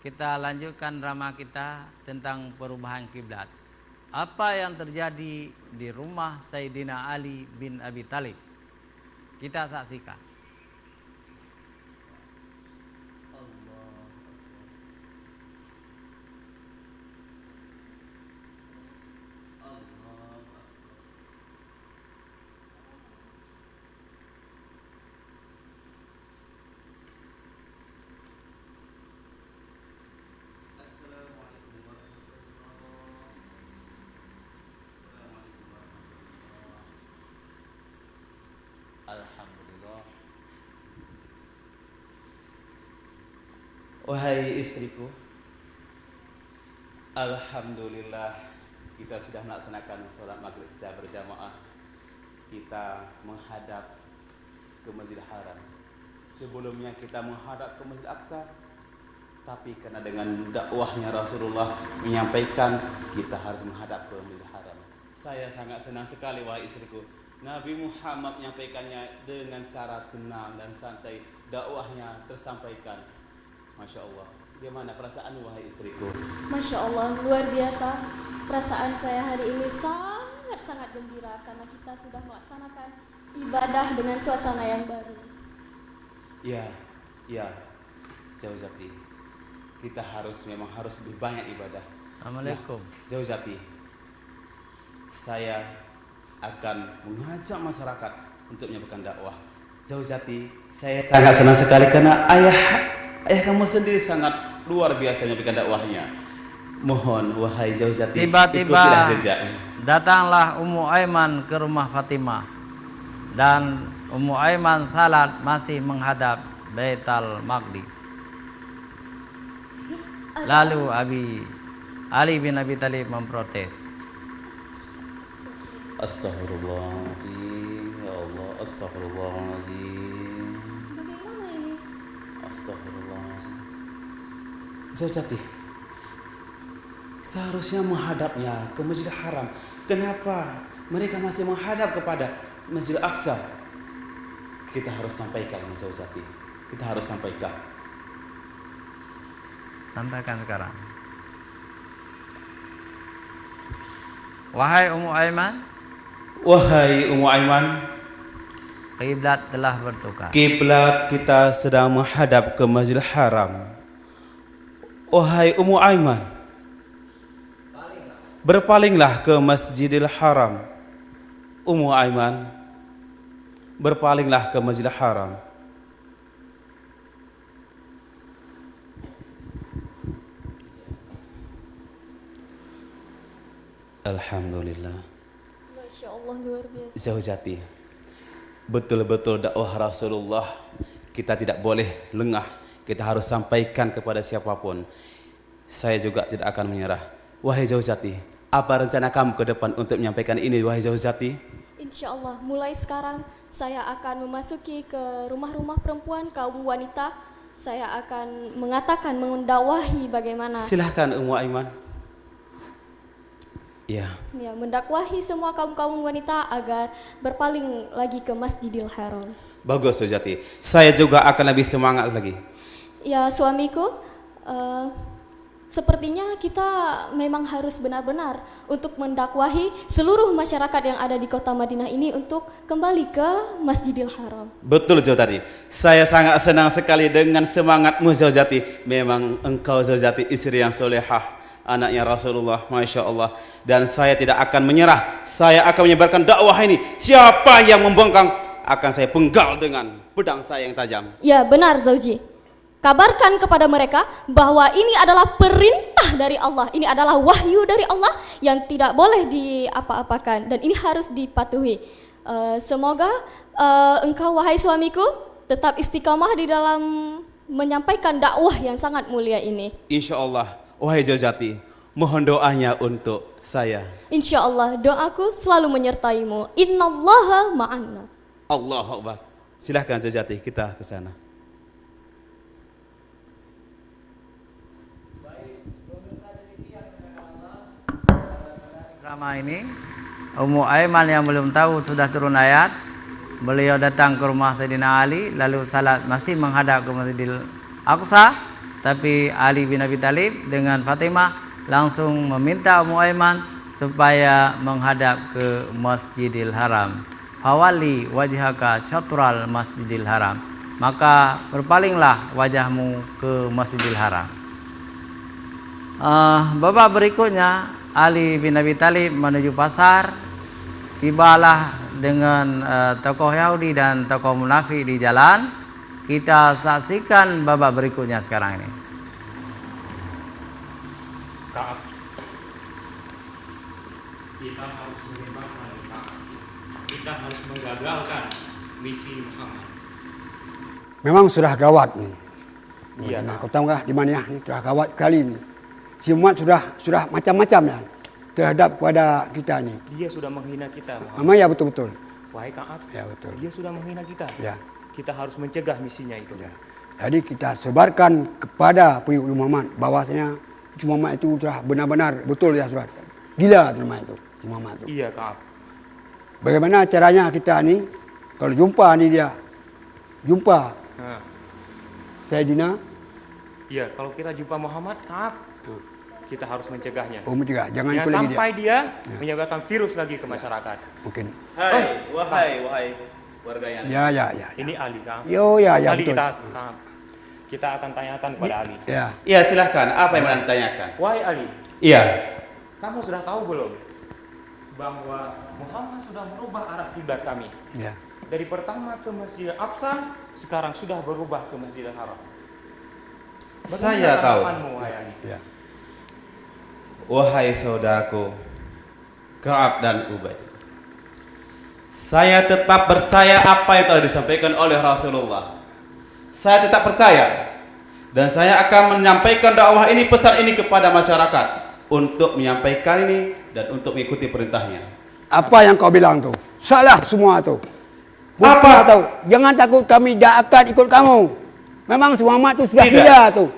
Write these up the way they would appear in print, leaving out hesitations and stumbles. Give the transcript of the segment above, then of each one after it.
kita lanjutkan drama kita tentang perubahan kiblat. Apa yang terjadi di rumah Sayyidina Ali bin Abi Thalib? Kita saksikan. Alhamdulillah. Wahai istriku, alhamdulillah kita sudah melaksanakan sholat maghrib secara berjamaah. Kita menghadap ke Masjidil Haram. Sebelumnya kita menghadap ke Masjid Aqsa, tapi karena dengan dakwahnya Rasulullah menyampaikan kita harus menghadap ke Masjidil Haram. Saya sangat senang sekali wahai istriku. Nabi Muhammad menyampaikannya dengan cara tenang dan santai. Dakwahnya tersampaikan. Masya Allah. Bagaimana perasaan wahai istriku? Masya Allah, luar biasa. Perasaan saya hari ini sangat gembira karena kita sudah melaksanakan ibadah dengan suasana yang baru. Ya, Zaujati. Kita memang harus lebih banyak ibadah. Assalamualaikum. Zaujati, saya akan mengajak masyarakat untuk menyampaikan dakwah. Zaujati, saya sangat senang sekali karena ayah kamu sendiri sangat luar biasa menyampaikan dakwahnya. Mohon wahai Zaujati, Tiba-tiba ikutilah jejaknya. datanglah Ummu Aiman ke rumah Fatimah, dan Ummu Aiman salat masih menghadap Baitul Maqdis. Lalu Ali bin Abi Thalib memprotes. Astaghfirullahaladzim, ya Allah, astaghfirullahaladzim. Bagaimana ini? Astaghfirullahaladzim. Zaujati, seharusnya menghadapnya ke Masjidil Haram. Kenapa mereka masih menghadap kepada Masjidil Aqsa? Kita harus sampaikan ini, Zaujati. Kita harus sampaikan. Sampaikan sekarang. Wahai Ummu Aiman, Wahai Ummu Aiman, kiblat telah bertukar. kiblat kita sedang menghadap ke Masjidil Haram. Wahai Ummu Aiman, berpalinglah ke Masjidil Haram. Ummu Aiman, berpalinglah ke Masjidil Haram. Alhamdulillah. Masya Allah, luar biasa. Zaujati, betul-betul dakwah Rasulullah kita tidak boleh lengah. Kita harus sampaikan kepada siapapun. Saya juga tidak akan menyerah. Wahai Zaujati, apa rencana kamu ke depan untuk menyampaikan ini, wahai Zaujati? Insya Allah, mulai sekarang saya akan memasuki ke rumah-rumah perempuan, kaum wanita. Saya akan mengatakan, mendakwahi bagaimana. Silahkan Ummu Aiman. Ya, Mendakwahi semua kaum-kaum wanita agar berpaling lagi ke Masjidil Haram. bagus Zaujati. Saya juga akan lebih semangat lagi. Ya suamiku, sepertinya kita memang harus benar-benar untuk mendakwahi seluruh masyarakat yang ada di kota Madinah ini untuk kembali ke Masjidil Haram. Betul Zaujati. Saya sangat senang sekali dengan semangatmu Zaujati. Memang engkau Zaujati istri yang solehah, anaknya Rasulullah, Masya Allah. Dan saya tidak akan menyerah. Saya akan menyebarkan dakwah ini. Siapa yang membangkang akan saya penggal dengan pedang saya yang tajam. Ya benar Zauji. Kabarkan kepada mereka bahwa ini adalah perintah dari Allah. Ini adalah wahyu dari Allah yang tidak boleh diapa-apakan dan ini harus dipatuhi. Semoga engkau wahai suamiku tetap istiqamah di dalam menyampaikan dakwah yang sangat mulia ini. Insya Allah, wahai Zaujati, mohon doanya untuk saya. Insya Allah doaku selalu menyertaimu. Innallaha ma'anna. Allahu Akbar. Silahkan Zaujati, kita ke sana. Drama ini, Ummu Aiman yang belum tahu sudah turun ayat. Beliau datang ke rumah Sayyidina Ali, lalu salat masih menghadap ke Masjidil Aqsa. tapi Ali bin Abi Thalib dengan Fatimah langsung meminta Ummu Aiman supaya menghadap ke Masjidil Haram. Fawali wajhaka syatral Masjidil Haram, maka berpalinglah wajahmu ke Masjidil Haram. Babak berikutnya Ali bin Abi Thalib menuju pasar. Tibalah dengan tokoh Yahudi dan tokoh munafik di jalan. Kita saksikan babak berikutnya sekarang ini. Ka'ab, kita harus menembakkan Ka'ab. Kita harus menggagalkan misi Muhammad. Memang sudah gawat nih. Iya, Nah, kau tahu nggak di mana ya? Ini sudah gawat sekali nih. Si Muhammad sudah macam-macam ya terhadap pada kita nih. Dia sudah menghina kita, Muhammad. Memang ya betul-betul. Wahai Ka'ab, Ya betul. dia sudah menghina kita. Ya. Kita harus mencegah misinya itu. Ya. Jadi kita sebarkan kepada pengikut Muhammad bahwasanya si Muhammad itu sudah benar-benar betul ya surat. Gila nama itu si Muhammad itu. Iya, Ka'ab. Bagaimana caranya kita nih kalau jumpa nih dia jumpa Nah, Sayyidina iya, kalau kita jumpa Muhammad, Ka'ab, kita harus mencegahnya. juga jangan Ya, ikut lagi dia. sampai dia menyebarkan virus lagi ke masyarakat. Mungkin. Wahai warga yang Ya. Ini Ali, Ka'ab. Yo ya Ali betul. kita akan tanyakan kepada Ali. Ya. Iya, silahkan. Apa yang mau ditanyakan? Wahai Ali, Iya. kamu sudah tahu belum bahwa Muhammad sudah merubah arah kiblat kami? Ya. Dari pertama ke Masjidil Aqsa, sekarang sudah berubah ke Masjidil Haram. Saya tahu. tanggapanmu, wahai Ali? Ya. Wahai saudaraku Ka'ab dan Ubay, saya tetap percaya apa yang telah disampaikan oleh Rasulullah. Saya tetap percaya dan saya akan menyampaikan dakwah ini, pesan ini kepada masyarakat untuk menyampaikan ini dan untuk mengikuti perintahnya. Apa yang kau bilang tuh? Salah semua tuh. Apa? Tahu? Jangan takut kami tidak akan ikut kamu. Memang si Muhammad itu sudah Tidak. gila tuh.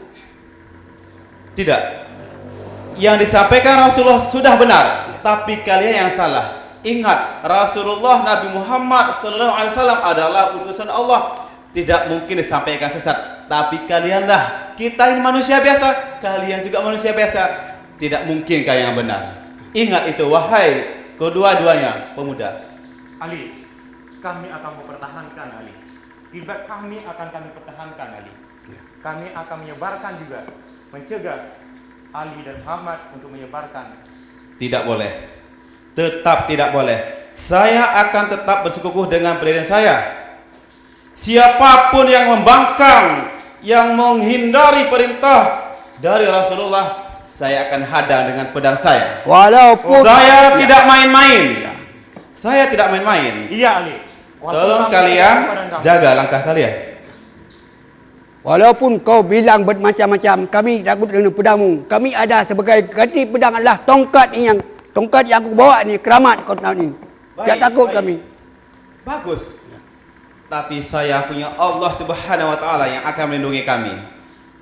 Tidak. Yang disampaikan Rasulullah sudah benar, tapi kalian yang salah. Ingat, Rasulullah Nabi Muhammad SAW adalah utusan Allah. Tidak mungkin disampaikan sesat. Tapi kalianlah, kita ini manusia biasa, kalian juga manusia biasa. Tidak mungkin kalian yang benar. Ingat itu, wahai kedua-duanya pemuda. Ali, kami akan mempertahankan Ali. Kiblat kami akan kami pertahankan Ali. Kami akan menyebarkan juga, mencegah Ali dan Muhammad untuk menyebarkan. Tidak boleh. Tetap tidak boleh. Saya akan tetap bersikukuh dengan pendirian saya. Siapapun yang membangkang, yang menghindari perintah dari Rasulullah, saya akan hadang dengan pedang saya. Walaupun Saya tidak main-main. Saya tidak main-main. Iya Ali. Tolong kalian jaga langkah kalian. Walaupun kau bilang bermacam-macam, kami takut dengan pedangmu. Kami ada sebagai ganti pedang adalah tongkat ini tongkat yang aku bawa ni keramat kau tahu ni. Tak takut kami. Bagus. Tapi saya punya Allah Subhanahu wa taala yang akan melindungi kami.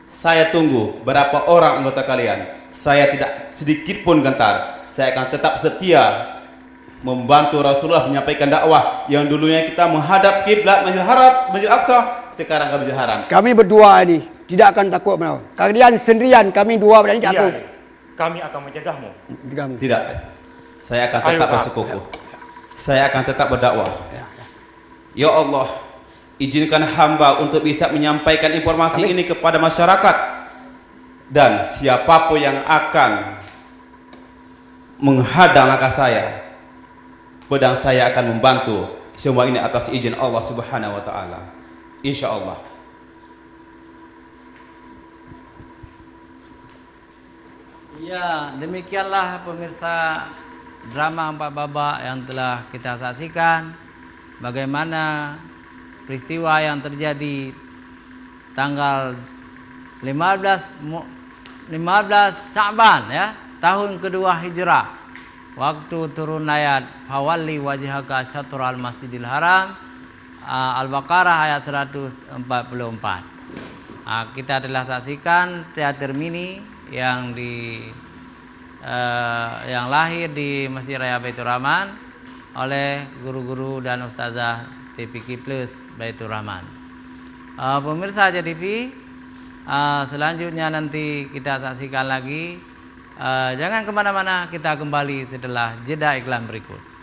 Saya tunggu berapa orang anggota kalian. Saya tidak sedikit pun gentar. Saya akan tetap setia membantu Rasulullah menyampaikan dakwah yang dulunya kita menghadap kiblat Masjidil Haram, Masjidil Aqsa, sekarang ke Masjidil Haram. Kami berdua ini tidak akan takut benar. Kalian sendirian, kami dua berani Iya, takut. Ali. Kami akan mencegahmu. Tidak. Saya akan tetap bersekukuh. Saya akan tetap berdakwah. Ya Allah, izinkan hamba untuk bisa menyampaikan informasi ini kepada masyarakat, dan siapapun yang akan menghadang langkah saya, pedang saya akan membantu. Semua ini atas izin Allah Subhanahu wa taala. Insyaallah. Ya, demikianlah pemirsa drama 4 babak yang telah kita saksikan. Bagaimana peristiwa yang terjadi tanggal 15 Sya'ban ya, tahun kedua Hijrah. Waktu turun ayat Fawalli wajhaka syatral Masjidil Haram, Al-Baqarah ayat 144. Kita telah saksikan teater mini yang lahir di Masjid Raya Baitur Rahman oleh guru-guru dan ustazah TPQ Plus Baitur Rahman. Pemirsa JTV, Selanjutnya nanti kita saksikan lagi. Jangan kemana-mana, kita kembali setelah jeda iklan berikut.